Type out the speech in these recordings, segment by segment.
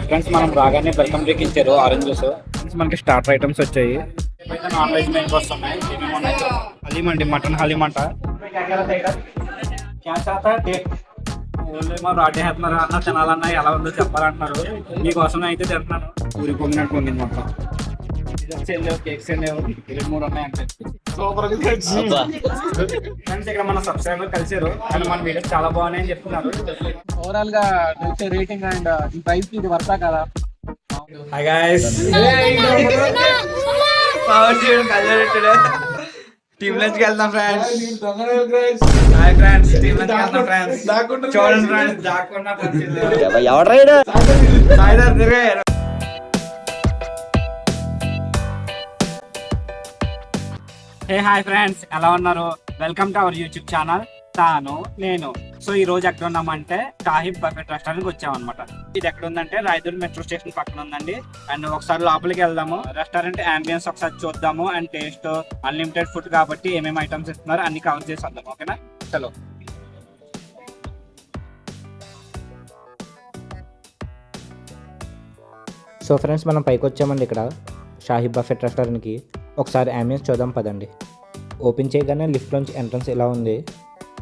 Friends మనం రాగానే welcome drink ఇచ్చారు ఆరెంజ్ జ్యూస్. ఫ్రెండ్స్ మనకి స్టార్టర్ ఐటమ్స్ వచ్చాయి. నాన్ వెజ్ మెయిన్ కోర్స్ ఉన్నాయి. హలీం అండి, మటన్ హలీం అంట. రాటే వేస్తున్నారు అన్న, తినాలన్నా ఎలా ఉందో చెప్పాలంటున్నారు. మీకోసం అయితే తింటున్నాను. ఊరి పొంగినట్టు పొంగింది మొత్తం. కేక్స్ మూడు ఉన్నాయి అంటే ఫ్రెండ్స్ ఇక్కడ మన సబ్స్క్రైబర్ కలిసారు అండ్ మన వీడియోస్ చాలా బాగున్నాయని చెప్తున్నారు. ఓవరాల్ గా రేటింగ్ అండ్ ఈ ప్రైస్ కి ఇది వర్తా కదా. హాయ్ గైస్, టీమ్ లంచ్ కి వెళ్తాం friends. Hi friends, team lunch కి వెళ్తాం ఫ్రెండ్స్. చూడండి ఫ్రెండ్స్, దాక్కున్నా హే హాయ్ ఫ్రెండ్స్, ఎలా ఉన్నారు? Welcome to our YouTube channel తాను నేను. సో ఈ రోజు ఎక్కడ ఉన్నామంటే షాహిబ్ బఫెట్ రెస్టారెంట్ కి వచ్చామన్నమాట. ఇది ఎక్కడ ఉందంటే రాయదుర్గ్ మెట్రో స్టేషన్ పక్కన ఉందండి. అండ్ ఒకసారి లోపలికి వెళ్దాము, రెస్టారెంట్ అంబియన్స్ ఒకసారి చూద్దాము. అండ్ టేస్ట్ అన్లిమిటెడ్ ఫుడ్ కాబట్టి ఏమేమి ఐటమ్స్ ఇస్తున్నారు అన్ని కవర్ చేసి వద్దాం. ఓకేనా, చలో. సో ఫ్రెండ్స్, మనం పైకి వచ్చామండి ఇక్కడ షాహిబ్ బఫెట్ రెస్టారెంట్కి. ఒకసారి అంబియన్స్ చూద్దాం పదండి. ఓపెన్ చేయగానే లిఫ్ట్లోంచి ఎంట్రన్స్ ఇలా ఉంది.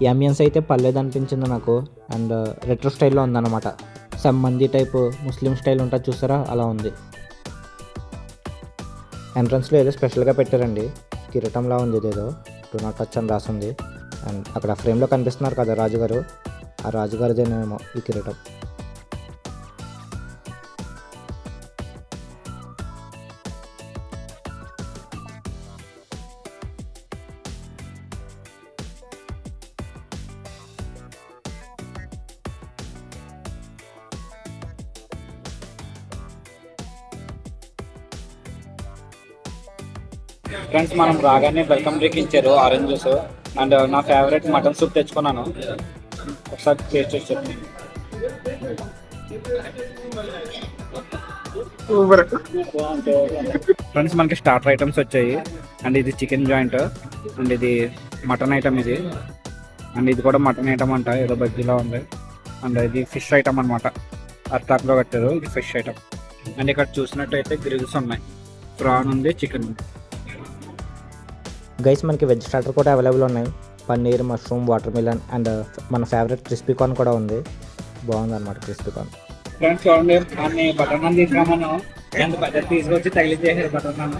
ఈ అంబియన్స్ అయితే పర్లేదు అనిపించింది నాకు. అండ్ రెట్రో స్టైల్లో ఉందన్నమాట. సమ్ మంది టైప్ ముస్లిం స్టైల్ ఉంటుంది చూసారా, అలా ఉంది. ఎంట్రన్స్లో ఏదో స్పెషల్గా పెట్టారండి, కిరీటంలా ఉంది. ఇదేదో డు నాట్ టచ్ అని రాసింది. అండ్ అక్కడ ఫ్రేమ్లో కనిపిస్తున్నారు కదా రాజుగారు, ఆ రాజుగారిదేనేమో ఈ కిరీటం. ఫ్రెండ్స్ మనం రాగానే వెల్కమ్ డ్రింక్ ఇచ్చారు ఆరెంజ్ జ్యూస్. అండ్ నా ఫేవరెట్ మటన్ సూప్ తెచ్చుకున్నాను, ఒకసారి టేస్ట్ చేసి చెప్పండి. ఫ్రెండ్స్ మనకి స్టార్టర్ ఐటమ్స్ వచ్చాయి. అండ్ ఇది చికెన్ జాయింట్, అండ్ ఇది మటన్ ఐటమ్ ఇది. అండ్ ఇది కూడా మటన్ ఐటమ్ అంట, ఏదో బజ్జీలా ఉంది. అండ్ ఇది ఫిష్ ఐటమ్ అనమాట, అర్తాక్లో కట్టారు. ఇది ఫిష్ ఐటమ్. అండ్ ఇక్కడ చూసినట్టయితే గ్రిల్స్ ఉన్నాయి, ప్రాన్ ఉంది, చికెన్ ఉంది. గైస్ మనకి వెజ్ స్టార్టర్ కూడా అవైలబుల్ ఉన్నాయి. Paneer, mushroom, water melon and మన ఫేవరెట్ క్రిస్పీ కార్న్ కూడా ఉంది. బాగుంది అనమాట క్రిస్పీ కార్న్. ఫ్రెండ్స్ చూడండి, అన్ని బటర్ నాన్ తీసుకురామను. ఎంత బడ్జెట్ తీసుకొచ్చి తగిలించేసారు బటర్ నాన్.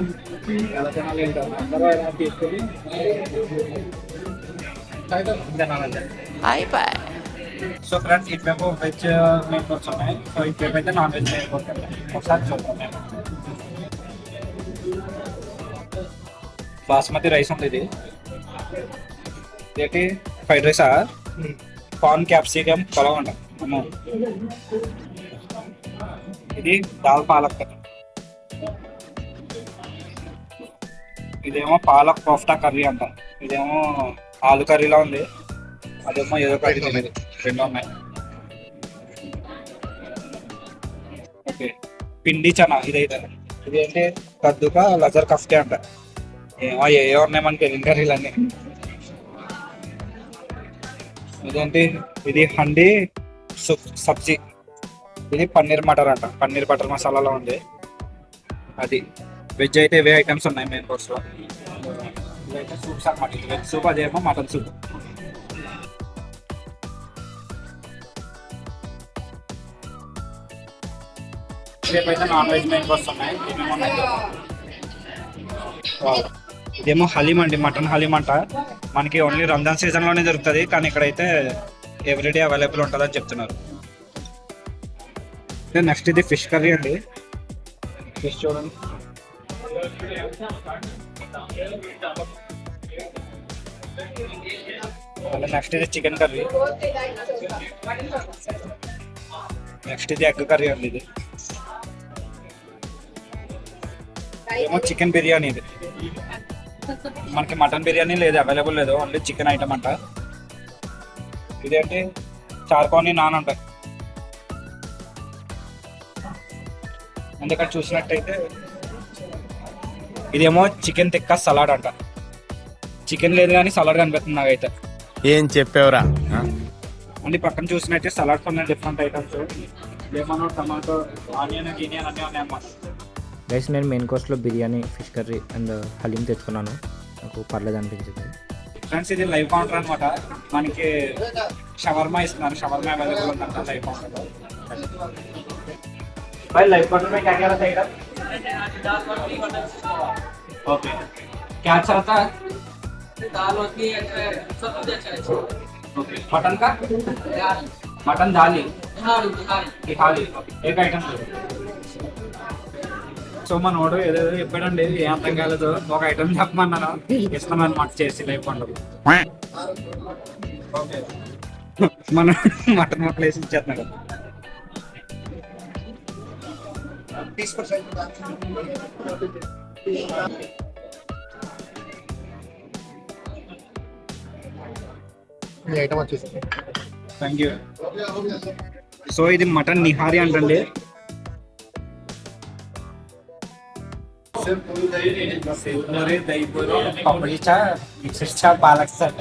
ఎలా తినాలి ఏంటో అందరూ ఎలా తీసుకొని సో ఫ్రెండ్స్ ఇటువైపు వెజ్ మెయిన్ కోర్స్ ఉన్నాయి. సో ఇటువైపు అయితే నాన్ వెజ్ మెయిన్ కోర్స్ ఒకసారి చూద్దాం. బాస్మతి రైస్ ఉంది. ఇది ఏంటి ఫ్రైడ్ రైసా? కార్న్ క్యాప్సికమ్ పొలం అంట. ఇది దాల్ పాలక్. ఇదేమో పాలక్ కోఫ్తా కర్రీ అంట. ఇదేమో ఆలు కర్రీలా ఉంది, అదేమో ఏదో కర్రీ తినేది. రెండు ఉన్నాయి. ఓకే, పిండి చనా ఇదైతే. ఇదేంటి కద్దుకా లజర్ కఫ్తే అంట. ఏమో ఏ ఉన్నాయి మనకి ఎన్ని కర్రీలు అన్నీ. ఇదేంటి, ఇది హండీ సబ్జీ. ఇది పన్నీర్ మటర్ అంట, పన్నీర్ బటర్ మసాలాలో ఉంది. అది వెజ్ అయితే ఇవే ఐటమ్స్ ఉన్నాయి మెయిన్ కోర్స్లో. ఇవైతే సూప్స్ అన్నమాట. ఇది వెజ్ సూప్, అదేమో మటన్ సూప్. రేపైతే నాన్ వెజ్ మెయిన్ కోర్స్ ఉన్నాయి. ఏమేమి ఉన్నాయి? ఇదేమో హలీం అండి, మటన్ హలీం అంట. మనకి ఓన్లీ రంజాన్ సీజన్లోనే దొరుకుతుంది, కానీ ఇక్కడైతే ఎవ్రీడే అవైలబుల్ ఉంటుందని చెప్తున్నారు. నెక్స్ట్ ఇది ఫిష్ కర్రీ అండి. ఫిష్ చూడండి. నెక్స్ట్ ఇది చికెన్ కర్రీ. నెక్స్ట్ ఇది ఎగ్ కర్రీ అండి. ఇది ఏమో చికెన్ బిర్యానీ. ఇది మనకి మటన్ బిర్యానీ లేదు, అవైలబుల్ లేదు, ఓన్లీ చికెన్ ఐటమ్ అంట. ఇదేంటి చార్కోని నాన్ అంట. అందుకని చూసినట్టయితే ఇదేమో చికెన్ తిక్కా సలాడ్ అంట. చికెన్ లేదు కానీ సలాడ్ కనిపిస్తుంది నాకైతే. ఏం చెప్పావురా? అండ్ పక్కన చూసినట్టే సలాడ్ కొన్ని different items. Lemon, tomato, onion, గినియన్ అన్నీ ఉన్నాయి అన్నమాట. గైస్ నేను మెయిన్ కోర్స్లో biryani, fish curry and haleem తెచ్చుకున్నాను. నాకు పర్లేదు అనిపించింది. ఫ్రెండ్స్ ఇది లైవ్ కౌంటర్ అనమాట. మనకి షవర్మా ఇస్తున్నారు. షవర్మా అవైలబుల్ ఉందంట లైవ్ కౌంటర్. भाई लाइव कॉर्नर में क्या क्या रहता है इधर? ओके, क्या अच्छा रहता है? दाल होती है, सब कुछ अच्छा है। ओके, मटन का? मटन दाली निहारी एक ఐటమ్. సో మన వాడు ఏదేదో చెప్పాడండి, ఏ అర్థం కాలేదు. ఒక ఐటమ్ చెప్పమన్నాను, ఇస్తాను అనమాట చేసి లైవ్ కౌంటర్. మన మటన్ ముక్కలు వేసి ఇచ్చేస్తున్నాడు. ఐటమ్ వచ్చేసి థ్యాంక్ యూ. సో ఇది మటన్ నిహారీ అంటండి. सेवपुरी, दही पुरी, पापड़ी चाट, मिक्सर चाट, पालक चाट.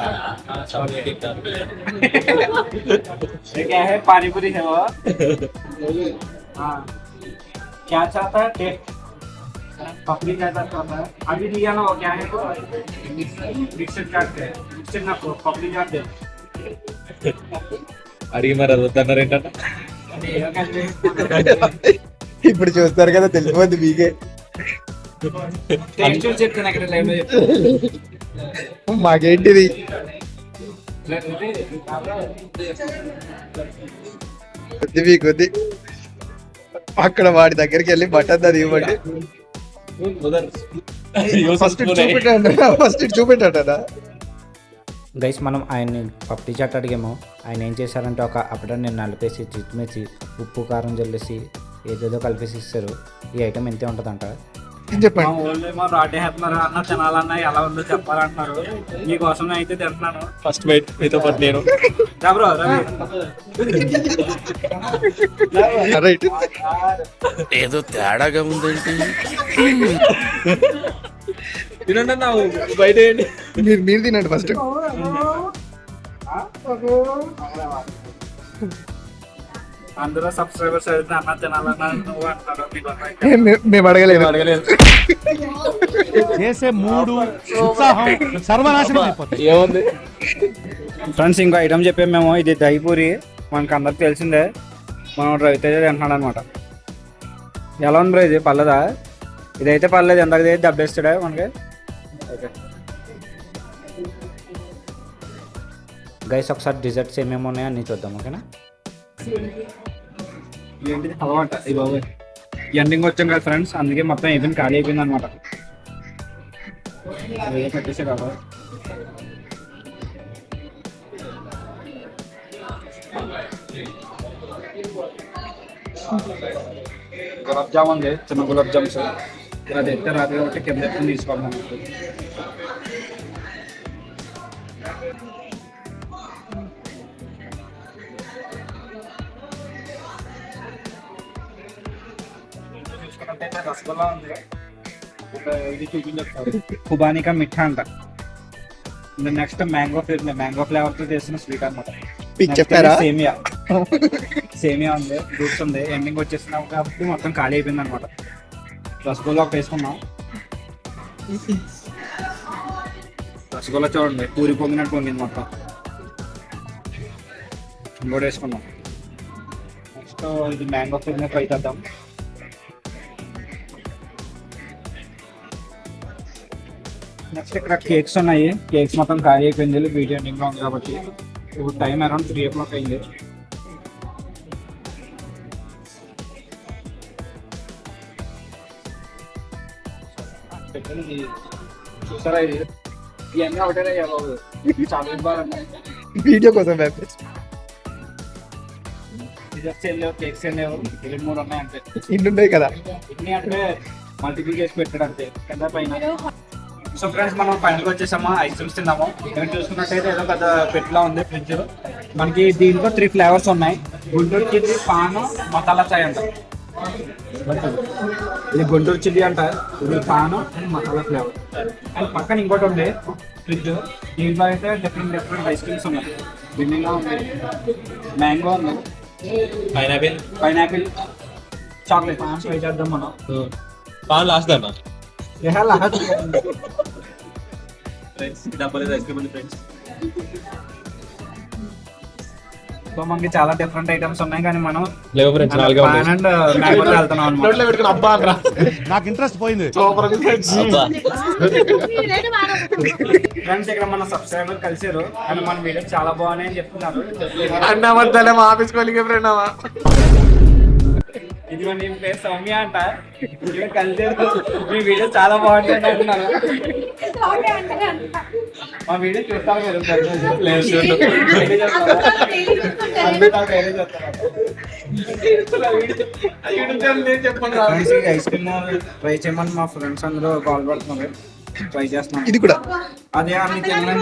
ये क्या है? पानी पूरी है वो. हाँ, क्या चाहता है? टेस्ट पापड़ी चाट चाहता है. अभी लिया ना वो क्या है? मिक्सर चाट है. मिक्सर ना पापड़ी चाट दे. అడిగి మరి అది వద్దన్నారేంటంటే ఇప్పుడు చూస్తారు కదా, తెలిసిపోద్ది మీకే. టేస్ట్ చూసి చెప్తాను అక్కడ లైవ్ లో మాకేంటిది కొద్ది మీ కొద్ది అక్కడ వాడి దగ్గరికి వెళ్ళి బట్టద్దు అది ఇవ్వండి. ఫస్ట్ చూపెట్టాడా. గైస్ మనం ఆయన్ని పప్పు చాట్ అడిగాము. ఆయన ఏం చేశారంటే ఒక అప్పడాన్ని నలిపేసి చిట్టుమిర్చి ఉప్పు కారం జల్లేసి ఏదేదో కలిపేసి ఇస్తారు. ఈ ఐటమ్ ఎంతే ఉంటుందంట. చెప్పండి. మా ఊళ్ళో ఏమో రాటేస్తున్నారు, అన్న తినాలన్నా ఎలా ఉందో చెప్పాలంటున్నారు. మీకోసం అయితే తింటున్నాను. ఫస్ట్ బైట్ మీతో పాటు నేను బ్రో రవి రైట్. ఏదో తేడాగా ఉందేంటి తినండి అన్న, బయట వేయండి. మీరు తినండి ఫస్ట్. అందరూ సబ్స్క్రైబర్స్ అయితే అన్న తినాలన్నా నువ్వు అంటారు. మేము అడగలేదు. చేసే మూడు ఉత్సాహం సర్వనాశనం అయిపోతాయి. ఏముంది ఫ్రెండ్స్ ఇంకో ఐటమ్ చెప్పాము మేము. ఇది దహిపూరి, మనకు అందరికి తెలిసిందే. మనం రవితేజ తింటున్నాడు అనమాట. ఎలా ఉంది బ్రో? ఇది పర్లేదా? ఇదైతే పర్లేదు. ఎంతకు దెబ్బేస్తాడా మనకి? గైస్ ఒకసారి డిజర్ట్స్ ఏమేమి ఉన్నాయో అన్నీ చూద్దాం. ఓకేనా? ఏంటిది అలవాట ఈ బాబు. ఎండింగ్ వచ్చాం కదా ఫ్రెండ్స్, అందుకే మొత్తం అయిపోయింది, ఖాళీ అయిపోయింది అనమాట. పెట్టేసే కదా. గులాబ్ జామ్ ఉంది, చిన్న గులాబ్ జామ్స్. ఇలా తెస్తే రాదు కాబట్టి కింద తీసుకోవాలి. రసగుల్లా ఉంది, ఇది చూపించారు. ఖుబానీ మిఠా అంట. నెక్స్ట్ మ్యాంగో ఫ్లేవర్ తో చేసిన స్వీట్ అనమాట. చెప్పారా? సేమియా ఉంది, ఫ్రూట్స్ ఉంది. ఎండింగ్ వచ్చేసిన కాబట్టి మొత్తం ఖాళీ అయిపోయింది అనమాట. రసగుల్లా ఒకటి వేసుకున్నాం. రసగుల్లా చూడండి, పూరి పొంగినట్టు పొంగింది మొత్తం. ఇంకోటి వేసుకున్నాం. నెక్స్ట్ ఇది మ్యాంగో ఫిల్మ్ ఫ్రై చేద్దాం. నెక్స్ట్ ఇక్కడ కేక్స్ ఉన్నాయి. కేక్స్ మొత్తం ఖాళీ అయిపోయింది, వీడియో ఎండింగ్ లో ఉంది కాబట్టి. ఇప్పుడు టైం అరౌండ్ 3 o'clock అయింది. చూసారా? ఇది ఇవన్నీ ఒకటే చాలా ఇవ్వాలండి వీడియో కోసం. డిజర్ట్స్ ఏం లేవు, కేక్స్ ఏం లేవు, 2-3 ఉన్నాయి అంతే. ఇన్ని ఉన్నాయి కదా, ఇన్ని అంటే మల్టిపుల్ చేసి పెట్టాడు అంతే కింద పైన. సో ఫ్రెండ్స్ మనం పైనకి వచ్చేసాము, ఐస్ క్రీమ్స్ తిన్నాము. ఇక్కడ చూసుకున్నట్టయితే ఏదో పెద్ద పెట్టులా ఉంది ఫ్రిడ్జ్. మనకి దీంట్లో 3 ఫ్లేవర్స్ ఉన్నాయి. గుంటూరు చిల్లీ, పాను, మసాలా చాయ్ అంట. ఇది గుంటూరు చిల్లీ అంట, ఇది పాను అండ్ మసాలా ఫ్లేవర్. అండ్ పక్కన ఇంకోటి ఉంది ఫ్రిడ్జ్. దీంట్లో అయితే డిఫరెంట్ ఐస్ క్రీమ్స్ ఉన్నాయి. వెనిలా ఉంది, మ్యాంగో ఉంది, పైనాపిల్ పైనాపిల్, చాక్లెట్ ట్రై చేద్దాం మనం. పాన్ లాస్ట్ అన్న ఫ్రెండ్స్ డబ్బులు ఐస్ క్రీమ్ ఉంది ఫ్రెండ్స్. సో మనకి చాలా డిఫరెంట్ ఐటమ్స్ ఉన్నాయి కానీ మనం లేవు ఫ్రెండ్స్ నాలుగే పాన్ అండ్ మ్యాంగోతో వెళ్తున్నాం అన్నమాట. నాకు ఇంట్రెస్ట్ పోయింది. ఫ్రెండ్స్ ఇక్కడ మన సబ్స్క్రైబర్ కలిసారు అండ్ మన వీడియో చాలా బాగున్నాయి అని చెప్తున్నారు. అన్నవద్దలే మా ఆఫీస్ కొలిగే ఫ్రెండ్ అమ్మా. ఇది నీ పేరు సౌమ్య అంట. ఇక్కడ కలిసారు, మీ వీడియో చాలా బాగుంటుంది అంటున్నారు. మా వీడియో చూస్తాను ఐస్ క్రీమ్ ట్రై చేయమని మా ఫ్రెండ్స్ అందరూ కాల్ పడుతున్నారు. ట్రై చేస్తున్నాం. ఇది కూడా అదే అన్ని తినలేను.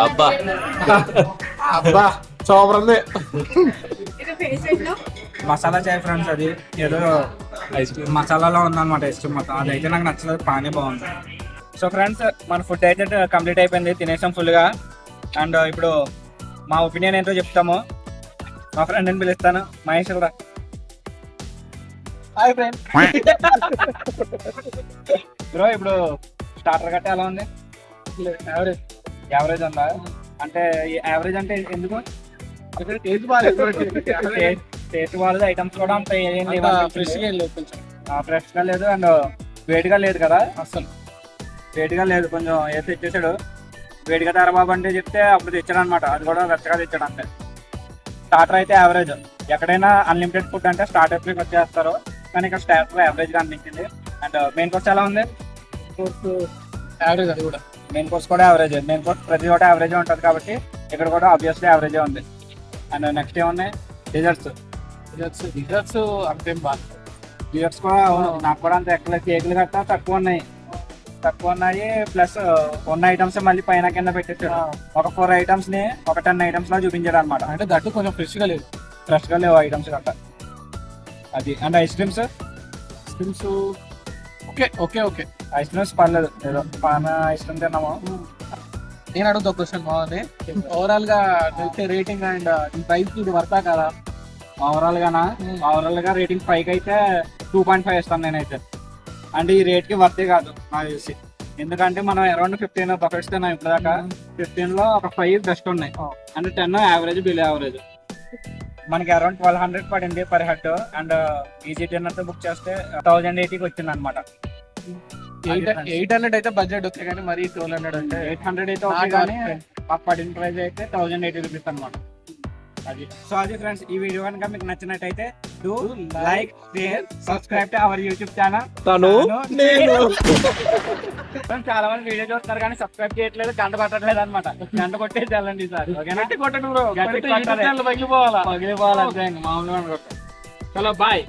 అబ్బా అబ్బా సూపర్ ఉంది. మసాలా చాయ్ ఫ్రెండ్స్, అది ఏదో ఐస్ క్రీమ్ మసాలాలో ఉందన్నమాట ఐస్ క్రీమ్ మొత్తం. అదైతే నాకు నచ్చలేదు, పానే బాగుంది. సో ఫ్రెండ్స్ మన ఫుడ్ అయితే కంప్లీట్ అయిపోయింది, తినేసాం ఫుల్గా. అండ్ ఇప్పుడు మా ఒపీనియన్ ఏంటో చెప్తాము. మా ఫ్రెండ్ అని పిలుస్తాను, మహేష్ కూడా. Hi friend. బ్రో ఇప్పుడు స్టార్టర్ గట్ట ఎలా ఉంది? యావరేజ్. యావరేజ్ ఉందా? అంటే యావరేజ్ అంటే ఎందుకు? టేస్ట్ బాగాలేదు, ఐటమ్స్ కూడా అంత ఏం లేవు, ఫ్రెష్గా లేదు అండ్ వేడిగా లేదు కదా. అసలు వేడిగా లేదు, కొంచెం ఏదో తెచ్చేసాడు. వేడిగా తరబాబు అంటే చెప్తే అప్పుడు తెచ్చాడు అనమాట, అది కూడా వెచ్చగా తెచ్చాడు అంతే. స్టార్టర్ అయితే యావరేజ్. ఎక్కడైనా అన్లిమిటెడ్ ఫుడ్ అంటే స్టార్టర్ వచ్చేస్తారు, కానీ ఇక్కడ స్టార్టర్ యావరేజ్గా అనిపించింది. అండ్ మెయిన్ కోర్స్ ఎలా ఉంది? యావరేజ్. అది కూడా మెయిన్ కోర్స్ కూడా యావరేజ్. మెయిన్ కోర్స్ ప్రతి చోట యావరేజ్ ఉంటుంది కాబట్టి ఇక్కడ కూడా ఆబ్వియస్లీ యావరేజే ఉంది. అండ్ నెక్స్ట్ ఏమున్నాయి? డిజర్ట్స్ అంతేం బాగా. డిజర్ట్స్ కూడా నాకు కూడా అంత ఎక్కడ కేకులు గట్టా తక్కువ ఉన్నాయి. ప్లస్ ఉన్న ఐటమ్స్ మళ్ళీ పైన కింద పెట్టేసాడు. ఒక 4 ఐటమ్స్ ని ఒక 10 ఐటమ్స్ లా చూపించాడు అనమాట. అంటే దట్టు కొంచెం ఫ్రెష్గా లేవు ఐటమ్స్ గట్టా. అది. And ice creams okay ice creams పర్లేదు, ఏదో పాన ఐస్ క్రీమ్ తిన్నాము. నేను అడుగుతా క్వశ్చన్ బాగుంది. ఓవరాల్ గా రేటింగ్ అండ్ ప్రైస్ ఇది వర్తా కదా? ఓవరాల్ గా రేటింగ్ 5 అయితే 2.5 ఇస్తాను నేనైతే. అంటే ఈ రేట్ కి వర్తే కాదు నాకు తెలిసి, ఎందుకంటే మనం అరౌండ్ 15 బకెట్స్ తిన్నాం ఇప్పుడు దాకా. 15 లో ఒక 5 బెస్ట్ ఉన్నాయి అండ్ 10 యావరేజ్, బిలో యావరేజ్. మనకి అరౌండ్ 1200 పడింది per head. And easy dinner తో బుక్ చేస్తే 1080కి వచ్చింది అనమాట. 800 అయితే బడ్జెట్ వస్తాయి కానీ మరి 1200 అంటే 800 అయితే ఓకే, కానీ మాకు పడిన ప్రైస్ అయితే 1080 రూపీస్ అనమాట. అది. సో అది ఫ్రెండ్స్, ఈ వీడియో కనుక మీకు నచ్చినట్టయితే do like, share, subscribe to our YouTube channel. చాలా మంది వీడియో చూస్తున్నారు కానీ సబ్స్క్రైబ్ చేయట్లేదు, గంట కొట్టట్లేదు అనమాట. గంట కొట్టేసి వెళ్ళండి సార్, ఓకేనా? పగిలిపోవాలా పగిలిపోవాలి అంతే, మామూలుగా. చలో బాయ్.